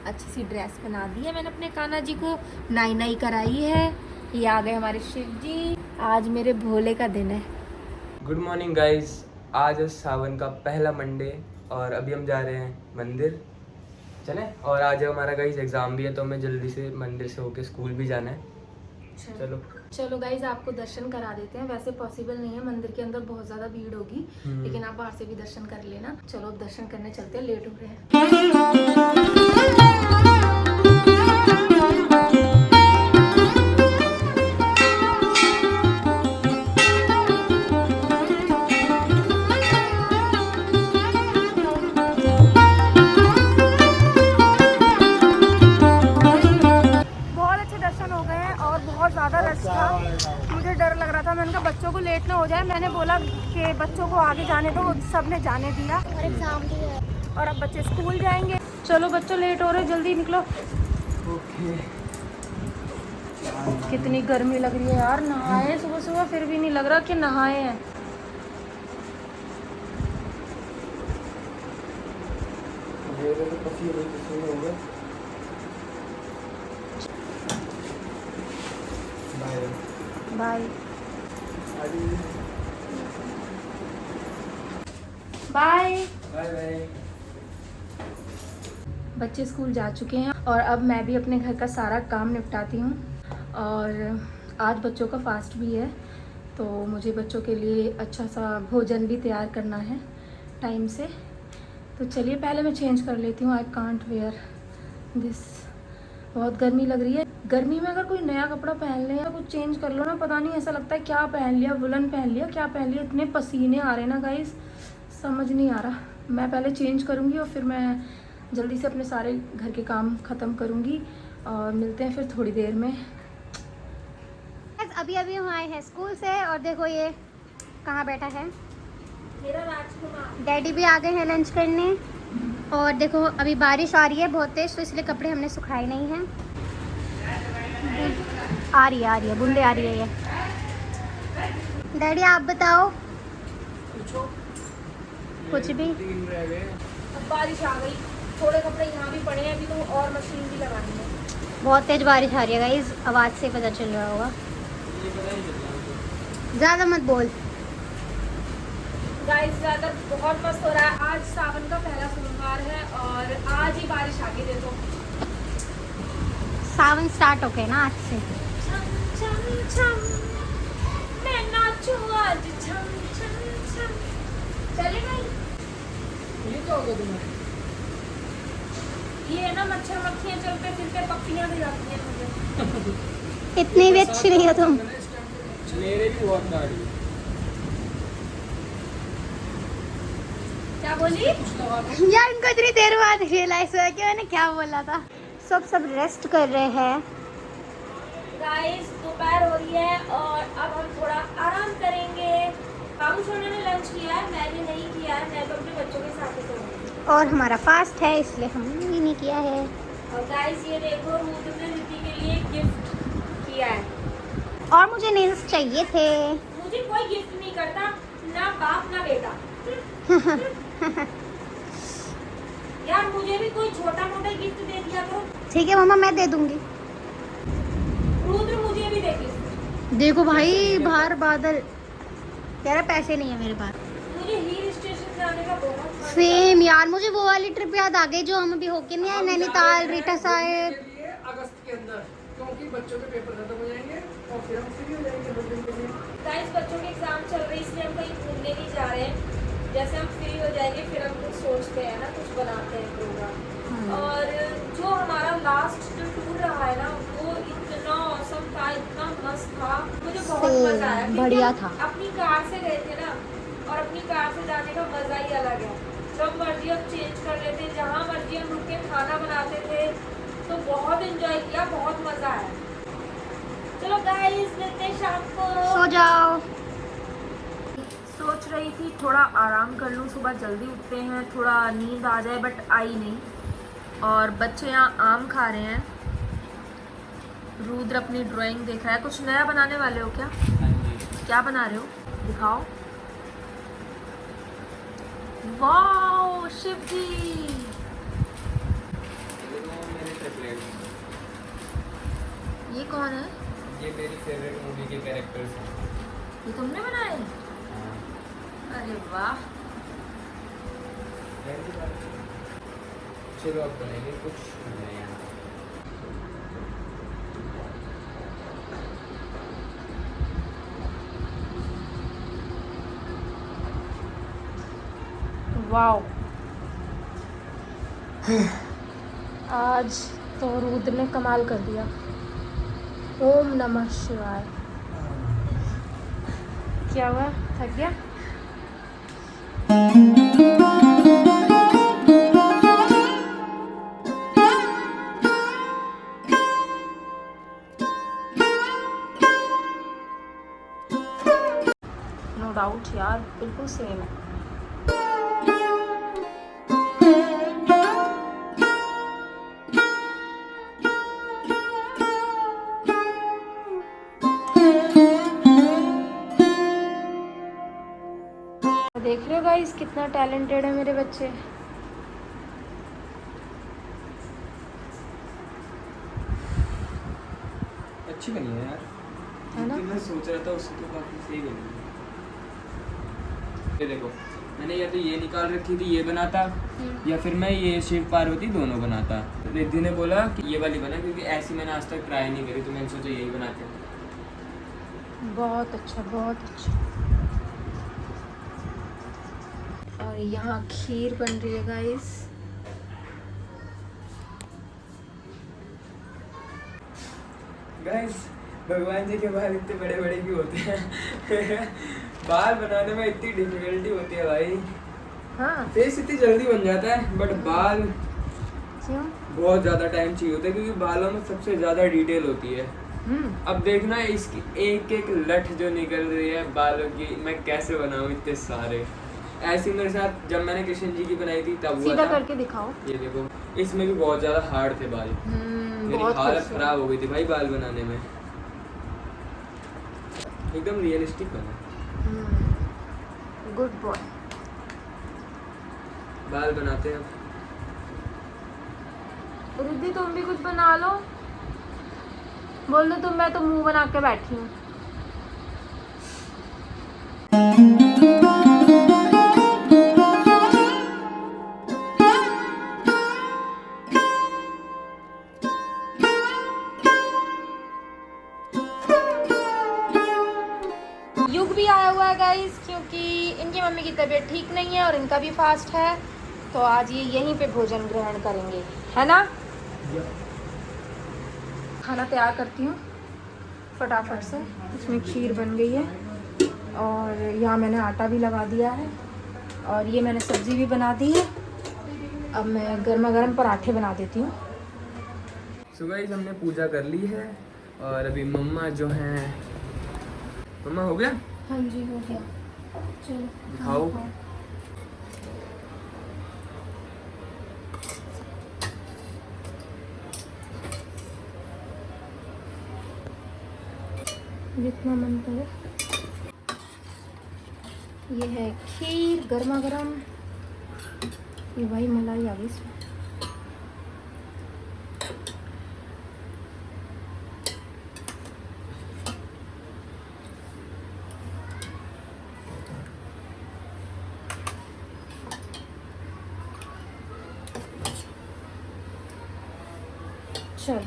अच्छी सी ड्रेस बना दी है मैंने अपने कान्हा जी को, नाई नाई कराई है। ये आ गए हमारे शिव जी। आज मेरे भोले का दिन है। गुड मॉर्निंग गाइस, आज है सावन का पहला मंडे और अभी हम जा रहे हैं मंदिर। चले। और आज हमारा गाइस एग्जाम भी है तो हमें जल्दी से मंदिर से होके स्कूल भी जाना है। चलो चलो गाइज, आपको दर्शन करा देते हैं। वैसे पॉसिबल नहीं है, मंदिर के अंदर बहुत ज्यादा भीड़ होगी, लेकिन आप बाहर से भी दर्शन कर लेना। चलो दर्शन करने चलते हैं, लेट हो रहे हैं। मुझे डर लग रहा था, मैंने कहा बच्चों को लेट ना हो जाए। मैंने बोला कि बच्चों को आगे जाने दो, सब ने जाने दिया और एग्जाम भी है और अब बच्चे स्कूल जाएंगे। चलो बच्चों, लेट हो रहे, जल्दी निकलो। ओके। कितनी गर्मी लग रही है यार, नहाए सुबह सुबह फिर भी नहीं लग रहा कि नहाए हैं। Bye bye bye. बच्चे स्कूल जा चुके हैं और अब मैं भी अपने घर का सारा काम निपटाती हूँ। और आज बच्चों का फास्ट भी है, तो मुझे बच्चों के लिए अच्छा सा भोजन भी तैयार करना है टाइम से। तो चलिए पहले मैं चेंज कर लेती हूँ। आई कांट वेयर दिस, बहुत गर्मी लग रही है। गर्मी में अगर कोई नया कपड़ा पहन ले या कुछ चेंज कर लो ना, पता नहीं ऐसा लगता है क्या पहन लिया, वुलन पहन लिया, क्या पहन लिया। इतने पसीने आ रहे हैं ना गाइस, समझ नहीं आ रहा। मैं पहले चेंज करूँगी और फिर मैं जल्दी से अपने सारे घर के काम ख़त्म करूँगी और मिलते हैं फिर थोड़ी देर में। अभी अभी हम आए हैं स्कूल से और देखो ये कहाँ बैठा है मेरा राजकुमार। डैडी भी आ गए हैं लंच करने। और देखो अभी बारिश आ रही है बहुत तेज, तो इसलिए कपड़े हमने सुखाए नहीं हैं। आ रही है बूंदे आ रही है ये। डैडी आप बताओ कुछ भी। अब बारिश आ गई, थोड़े कपड़े यहाँ भी पड़े हैं अभी, तो और मशीन भी लगानी है। बहुत तेज बारिश आ रही है गाइस, आवाज़ से पता चल रहा होगा। ज़्यादा मत बोल गाइस, ज़्यादा बहुत मस्त हो रहा है। आज सावन का पहला सोमवार है और आज ही बारिश आ गई। देखो सावन स्टार्ट हो गए ना आज से। छम छम छम, मैं नाचूं आज छम छम छम। चले भाई, ये क्या होगा तुम्हारे? ये है ना, मच्छर मक्खियाँ चलते फिरते पक्षियाँ भी जाती हैं मुझे। इतनी भी अच्छी नहीं हो तुम। मेरे भी बहुत दाढ़ी। क्या बोली यार इनको इतनी देर बाद रियलाइज हुआ कि मैंने क्या बोला था। सब रेस्ट कर रहे हैं। गाइस, दोपहर हो रही है और अब हम थोड़ा आराम करेंगे। बाबू सोना ने लंच किया है, मैंने नहीं किया है। मैं तो अपने बच्चों के साथ ही सोऊंगी। और हमारा फास्ट है इसलिए हमने भी नहीं किया है। और गाइस ये देखो, रूद ने दीदी के लिए गिफ्ट किया है। और मुझे नेल्स चाहिए थे। मुझे कोई गिफ्ट नहीं करता, ना बाप ना बेटा। यार मुझे भी कोई छोटा मोटा गिफ्ट दे दिया करो। ठीक है मम्मा, मैं दे दूंगी। रुद्र मुझे भी दे गिफ्ट। देखो भाई बाहर बादल, कह रहा पैसे नहीं है मेरे पास। मुझे हिल स्टेशन जाने का बहुत मन है। सेम यार, मुझे वो वाली ट्रिप याद आ गई जो हम अभी होके नहीं आए, नैनीताल, रीठा साहेब। अगस्त के अंदर, क्योंकि बच्चों के पेपर खत्म हो जाएंगे और फिर हम फ्री हो जाएंगे 2 दिन के लिए। गाइस, बच्चों के एग्जाम चल रहे हैं इसलिए हम कहीं घूमने नहीं जा रहे हैं। जैसे हम फ्री हो जाएंगे फिर हम कुछ सोचते हैं ना, कुछ बनाते हैं प्रोग्राम। और जो हमारा लास्ट जो टूर रहा है ना, वो इतना औसम था, इतना मस्त था। मुझे बहुत मजा आया, बढ़िया था। अपनी कार से गए थे ना, और अपनी कार से जाने का मजा ही अलग है। जब मर्जी हम चेंज कर लेते, जहाँ मर्जी हम रुक के खाना बनाते थे, तो बहुत एंजॉय किया, बहुत मजा आया। चलो गाइस, मिलते हैं शाम को। सो जाओ। सोच रही थी थोड़ा आराम कर लूँ, सुबह जल्दी उठते हैं, थोड़ा नींद आ जाए, बट आई नहीं। और बच्चे यहाँ आम खा रहे हैं, रुद्र अपनी ड्राइंग देख रहा है। कुछ नया बनाने वाले हो क्या? क्या बना रहे हो, दिखाओ। वाओ शिव जी, कौन है? ये मेरी फेवरेट मूवी के कैरेक्टर्स हैं। ये तुमने बनाए? अरे वाह। चलो अब बनाएंगे कुछ नया। वाओ। आज तो रुद्र ने कमाल कर दिया। ओम नमः शिवाय। क्या हुआ, थक गया? नो डाउट यार, बिल्कुल सेम है। देख रहे हो गाइस कितना टैलेंटेड है मेरे बच्चे। अच्छी बनी है यार, है ना? मैं सोच रहा था उससे तो काफी सही बनी है। ये देखो, मैंने या तो ये निकाल रखी थी ये बनाता, या फिर मैं ये शिव पार्वती दोनों बनाता। तो रिद्धि ने बोला कि ये वाली बना, क्योंकि ऐसी मैंने आज तक ट्राई नहीं करी, तो मैंने सोचा यही बनाते हैं। बहुत अच्छा, बहुत अच्छा। और यहाँ खीर बन रही है गाइस। गाइस, भगवान जी के बाल इतने बड़े बड़े क्यों होते हैं? बाल बनाने में इतनी डिफिकल्टी होती है भाई। हाँ, फेस इतनी जल्दी बन जाता है, बट बाल क्यों? बहुत ज़्यादा टाइम चाहिए होता है, क्योंकि बालों में सबसे ज़्यादा डिटेल होती है। अब देखना इसकी एक एक लठ जो निकल रही है बालों की, मैं कैसे बनाऊँ इतने सारे। ऐसे मेरे साथ जब मैंने कृष्ण जी की बनाई थी तब हुआ सीधा था। करके दिखाओ। ये देखो, इसमें भी बहुत ज़्यादा हार्ड थे बाल। मेरी बहुत हालत खूबसूरत। खराब हो गई थी भाई बाल बनाने में। एकदम रियलिस्टिक बना। Good boy. बाल बनाते हैं। रिद्धि तुम भी कुछ बना लो। बोल दो तुम, मैं तो मुंह बना के बैठी हूँ। युग भी आया हुआ है गाइस, क्योंकि इनकी मम्मी की तबीयत ठीक नहीं है और इनका भी फास्ट है, तो आज ये यहीं पे भोजन ग्रहण करेंगे, है ना? खाना तैयार करती हूँ फटाफट से। इसमें खीर बन गई है और यहाँ मैंने आटा भी लगा दिया है और ये मैंने सब्ज़ी भी बना दी है। अब मैं गर्मा गर्म पराठे बना देती हूँ। सो गाइस, हमने पूजा कर ली है और अभी मम्मा जो हैं, मम्मा हो गया? हाँ जी, हो गया। चलो दिखाओ। जितना मन करे। ये है खीर गर्मा गर्म। ये भाई मलाई आ गई इसमें। चल,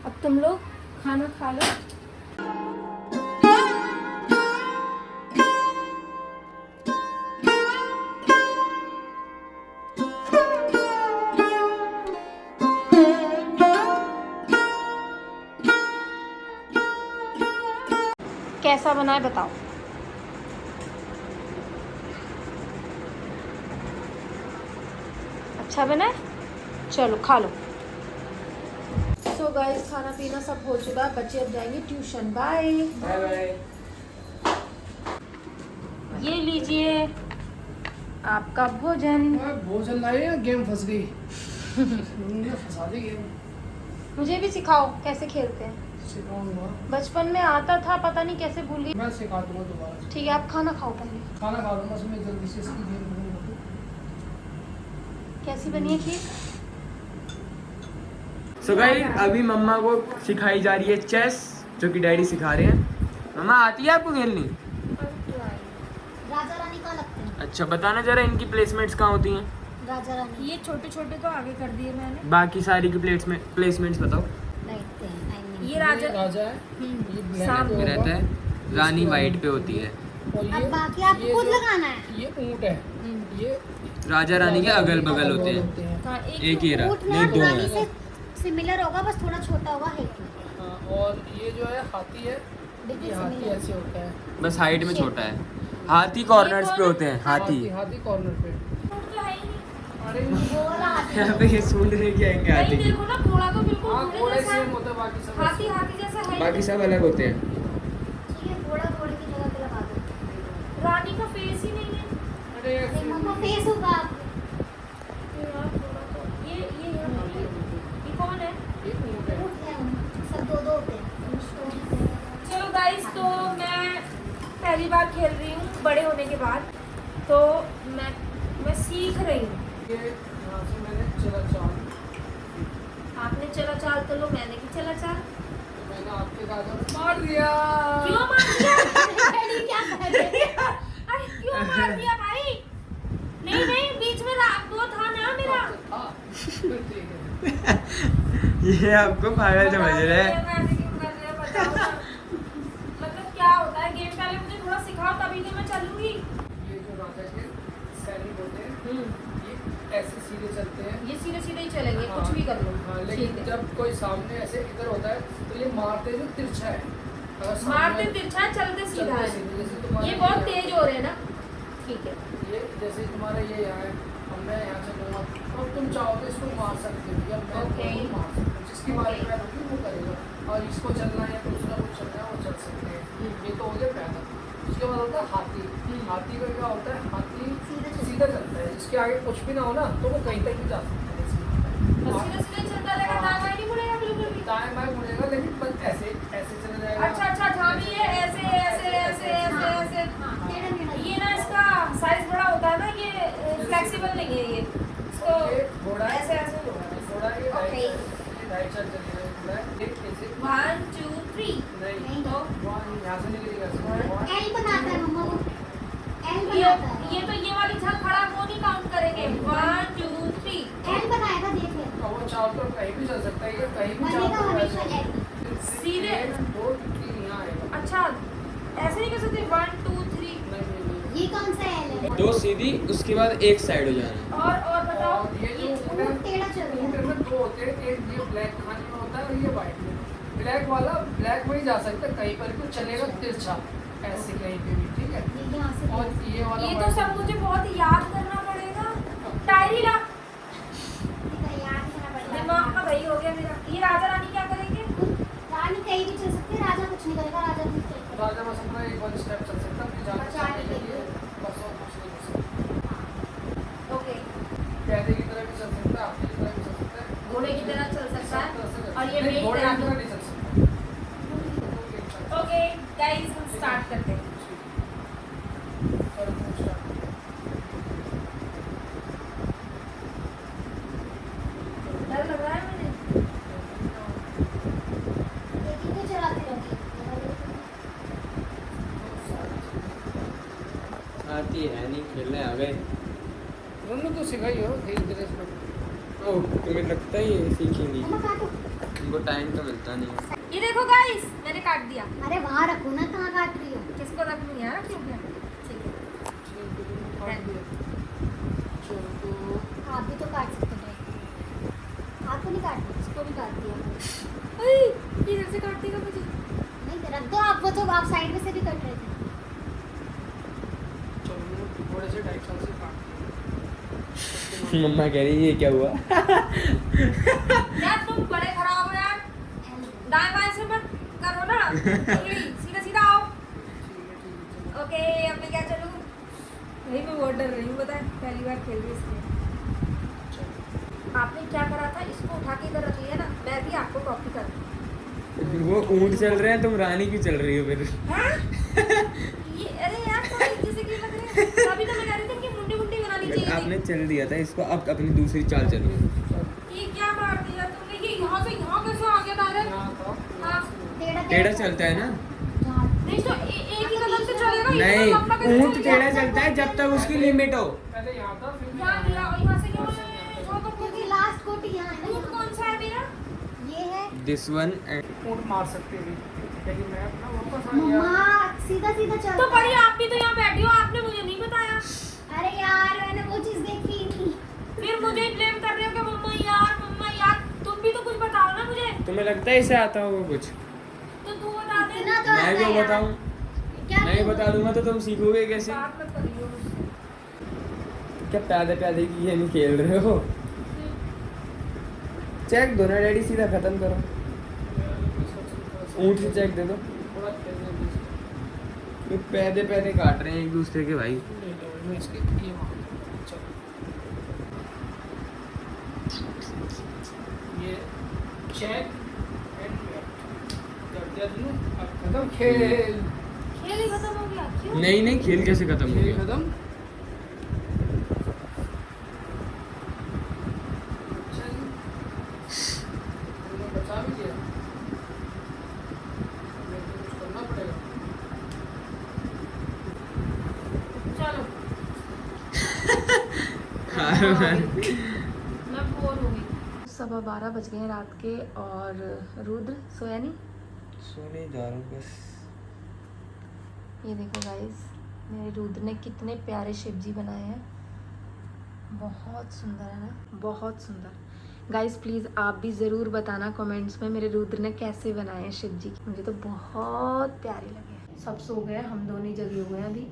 अब तुम लोग खाना खा लो। कैसा बना है बताओ। अच्छा बना है? चलो खा लो। सो गाइस, खाना पीना सब हो चुका। बच्चे अब जाएंगे ट्यूशन। Bye bye bye. ये लीजिए आपका भोजन। भोजन लाए या गेम फंस गई? फंसा दी गेम। मुझे भी सिखाओ कैसे खेलते हैं। सिखाऊंगा। बचपन में आता था, पता नहीं कैसे भूल गई। मैं सिखा दूंगा दोबारा से। ठीक है, आप खाना खाओ पहले। खाना खा लूंगा, उसमें जल्दी से इसकी गेम खत्म कैसी बनी है खीर? सो गाइस अभी मम्मा को सिखाई जा रही है चेस, जो कि डैडी सिखा रहे हैं। मम्मा आती है आपको खेलनी? राजा रानी कहाँ लगते हैं? अच्छा बताना जरा इनकी प्लेसमेंट्स कहाँ होती हैं? राजा रानी ये छोटे छोटे तो आगे कर दिए मैंने। बाकी सारी की प्लेसमेंट्स बताओ। लगते हैं I mean। ये राजा राजा है, ये ब्लैक सामने में रहता है, रानी वाइट पे होती है। और अब बाकी ये आपको खुद जो- लगाना है। ये ऊंट है, ये राजा रानी के अगल बगल होते हैं। हाँ, एक ही रहा, ऊँट नहीं ना दो रानी हैं। से सिमिलर होगा, बस थोड़ा छोटा होगा हाइट में। हाँ, और ये जो है हाथी है, बिल्कुल ये हाथी similar। ऐसे होता है। बस हाइट में छोटा है। हाथी कॉर्नर्स पे होते हैं, हाथी। हाथी कॉर्नर पे। तो है ही नहीं। अरे वो वाला हाथी। यहाँ पे ये सूंड लेके आएंगे भाई हाथी की। देखो ना, घोड़ा तो बिल्कुल हाँ, घोड़े घोड़े जैसा सेम है। होता है, बाकी सब हाथी हाथी जैसा है। बाकी सब अलग होते हैं। ठीक है, घोड़ा घोड़े की जगह पे लगा दो। रानी का फेस ही नहीं है। अरे अरे मम्मा फेस होगा आपके। ये यार घोड़ा तो ये कौन है? ये ऊंट है। ऊँट है उनमें, सब दो दो होते हैं। चलो गाइस, तो मैं पहली बार खेल रही हूँ बड़े होने के बाद, तो मैं सीख रही हूँ। ये यहाँ से मैंने चला चाल, आपने चला चाल तो लो, मैंने भी चला चाल। मैंने आपके दादा मार दिया। क्यों मार दिया? डैडी क्या कर रहे हैं? अरे क्यों मार दिया भाई? नहीं नहीं, बीच में वो था ना मेरा। हाँ, ठीक है। ये आपको पागल समझ रहे हैं। बताओ, ऐसे क्यों कर रहे हो? बताओ ना। मतलब क्या होता है गेम? पहले मुझे थोड़ा सिखाओ, तभी तो मैं चलूंगी। ये जो राजा के सैनिक होते हैं, ये ऐसे सीधे चलते हैं। ये सीधे सीधे ही चलेंगे, हाँ, कुछ भी कर लो। हाँ, ठीक लेकिन है। जब कोई सामने ऐसे इधर होता है तो ये मारते जो तिरछा है। अगर सामने मारते तिरछा है, चलते सीधा चलते है। सीधे, जैसे तुम्हारा ये बहुत यहाँ- तेज हो रहे हैं ना। ठीक है। ये जैसे तुम्हारा ये यहाँ है, अब मैं यहाँ चलूँगा, और तुम चाहो तो इसको मार सकते हो, या मैं ओके। इसको मार सकता हूँ। जिसकी बारी में होगी वो करेगा, और इसको चलना है या दूसरा कुछ चलना है वो चल सकते हैं। ये तो हो गया पहला। उसके बाद होता है हाथी। हाथी का क्या होता है? हाथी सीधा चलता है, इसके आगे कुछ भी ना हो ना तो वो कहीं तक भी जा सकता है। सीधे सीधे चलता रहेगा, दाएं बाएं नहीं मुड़ेगा बिल्कुल भी। दाएं बाएं मुड़ेगा, लेकिन बस ऐसे ऐसे चला जाएगा। अच्छा अच्छा, जहाँ भी ये ऐसे ऐसे ऐसे ऐसे ऐसे। हाँ, टेढ़ा मेढ़ा। ये ना इसका साइज बड़ा होता है ना, ये फ्लेक्सिबल नहीं है ये। इसको ये घोड़ा है, ऐसे ऐसे होगा। घोड़ा ये ओके। ढाई चाल चलेगा, घोड़ा है, एक ऐसे 1 2 3। नहीं, तो वहाँ यहाँ से निकलेगा। एल बनाता है मम्मा वो। एल ये बनाता है। ये तो ये वाली झल खड़ा वो नहीं काउंट करेंगे। 1 2 3। एल बनाएगा, देख ले। और वो चाल तो कहीं भी चल सकता है, ये कहीं भी बनेगा चाल हमेशा एल। सीधे। 2 3 यहाँ आएगा। अच्छा, ऐसे नहीं कर सकते 1 2 3। नहीं। ये कौन सा एल है? दो सीधी, उसके बाद एक साइड हो जाना। और बताओ। और ये जो ऊँट वो है, टेढ़ा चल रहा ऊँट है। में दो होते हैं, एक ये ब्लैक खाने में होता है और ये व्हाइट में। ब्लैक वाला ब्लैक में ही जा सकता है, कहीं पर भी चलेगा तिरछा, ऐसे कहीं पे भी, ठीक है। ये यहाँ से और ये वाला ये तो white- सब मुझे बहुत याद करना पड़ेगा। डायरी ला। याद करना पड़ेगा। दिमाग का दही हो गया मेरा। ये राजा रानी क्या करेंगे? रानी कहीं भी चल सकती है, राजा कुछ नहीं करेगा, राजा कुछ करेगा। राजा बस अपना एक बार स्टेप चल सकता है, फिर जाके अच्छा, चलने के ठीक है। लिए बस और कुछ नहीं कर सकता। ओके। गधे की तरह भी चल सकता है, हाथी की तरह भी चल सकता है, घोड़े की तरह चल सकता सब तरह से है। चल और ये सकता है। मेरी घोड़े की तरह। तरह नहीं चल सकता। ओके गाइस, हम स्टार्ट करते हैं। और तुम start करो। डर लग रहा है मुझे। एक ही को चलाते रहोगे। आती है नहीं, खेलने आ गए। उन्होंने तो सिखाई हो धीरे धीरे इसको। ओह, तुम्हें लगता है ये सीखेंगी? मम्मा काटो। तुमको टाइम तो मिलता नहीं है। ये देखो गाइस, मैंने काट दिया। अरे वहाँ रखो ना, कहाँ काट रही हो? किसको रखूँ? यहाँ रखूँ क्या? ठीक है। चलो आप भी तो काट सकते हो। आपको नहीं काटना, इसको भी काट दिया। अरे, इधर से काट देगा मुझे। नहीं रख दो आप, वो तो आप साइड में से भी कट रहे थे। थोड़े से 2.5 साल से काट मम्मा कह रही है ये क्या हुआ? यार तुम बड़े खराब हो यार। दाएं बाएं से मत करो ना। सीधा सीधा आओ। ओके, अब मैं क्या चलूँ? वही मैं बहुत डर रही हूँ, पता है, पहली बार खेल रही हूँ इसलिए। आपने क्या करा था? इसको उठा के इधर रख लिया ना, मैं भी आपको कॉपी कर दूँ। वो ऊँट चल रहे हैं, तुम रानी क्यों चल रही हो फिर? ये अरे यार, थोड़ा जैसे कि लग रहा है। तभी तो मैं कह रही थी कि मुंडी मुंडी बनानी चाहिए आपने थी। चल दिया था इसको, अब अपनी दूसरी चाल चलो। ये क्या मार दिया तुमने? ये यहाँ से टेढ़ा चलता है ना? नहीं तो एक ही कदम से चलेगा। नहीं, ऊंट टेढ़ा चलता है जब तक उसकी लिमिट हो। पहले यहाँ था फिर यहाँ से क्यों वो तो क्योंकि लास्ट कोटी यहाँ है ना। कौन सा है मेरा? ये है। दिस वन ऊँट मार सकते भी, लेकिन मैं अपना वापस आ गया। मम्मा सीधा सीधा चल। तो बड़ी आप भी तो यहाँ बैठी हो, आपने मुझे नहीं बताया। अरे यार मैंने वो चीज देखी ही नहीं। फिर मुझे ही ब्लेम कर रहे हो कि मम्मा यार तुम भी तो कुछ बताओ ना मुझे। तुम्हें लगता है इसे आता होगा कुछ? तो तू बता दे। इतना तो मैं आता क्यों है यार। बताऊं? क्या नहीं बता दूंगा तो तुम सीखोगे कैसे? बात मत करियो उससे। क्या प्यादे प्यादे की गेम खेल रहे हो? चेक दो ना डैडी, सीधा खत्म करो। ऊंट से चेक दे दो। थोड़ा खेलने दीजिए। ये पैदे पैदे काट रहे हैं एक दूसरे के भाई। ले लो, मैं इसके ये वहाँ चलो। ये चेक एंड वेट कर दिया तुमने, अब खत्म खेल। खेल ही खत्म हो गया क्यों? नहीं खेल कैसे खत्म हो खेल गया? खत्म। अच्छा जी, तुमने बचा भी दिया। मेरे को कुछ करना पड़ेगा। चलो मैं बोर हो गई। 12:15 बज गए हैं रात के और रुद्र सोया नहीं। सोने जा रहा हूँ बस। ये देखो गाइस, मेरे रुद्र ने कितने प्यारे शिव जी बनाए हैं। बहुत सुंदर है ना, बहुत सुंदर। गाइस प्लीज़ आप भी ज़रूर बताना कमेंट्स में मेरे रुद्र ने कैसे बनाए हैं शिव जी। मुझे तो बहुत प्यारे लगे। सब सो गए, हम दोनों ही जगे हुए हैं अभी।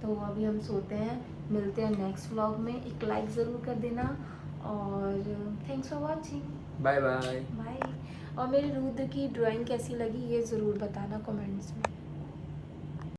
तो अभी हम सोते हैं, मिलते हैं नेक्स्ट व्लॉग में। एक लाइक ज़रूर कर देना और thanks for watching. Bye bye. Bye. और मेरे रुद्र की ड्राइंग कैसी लगी ये ज़रूर बताना कमेंट्स में।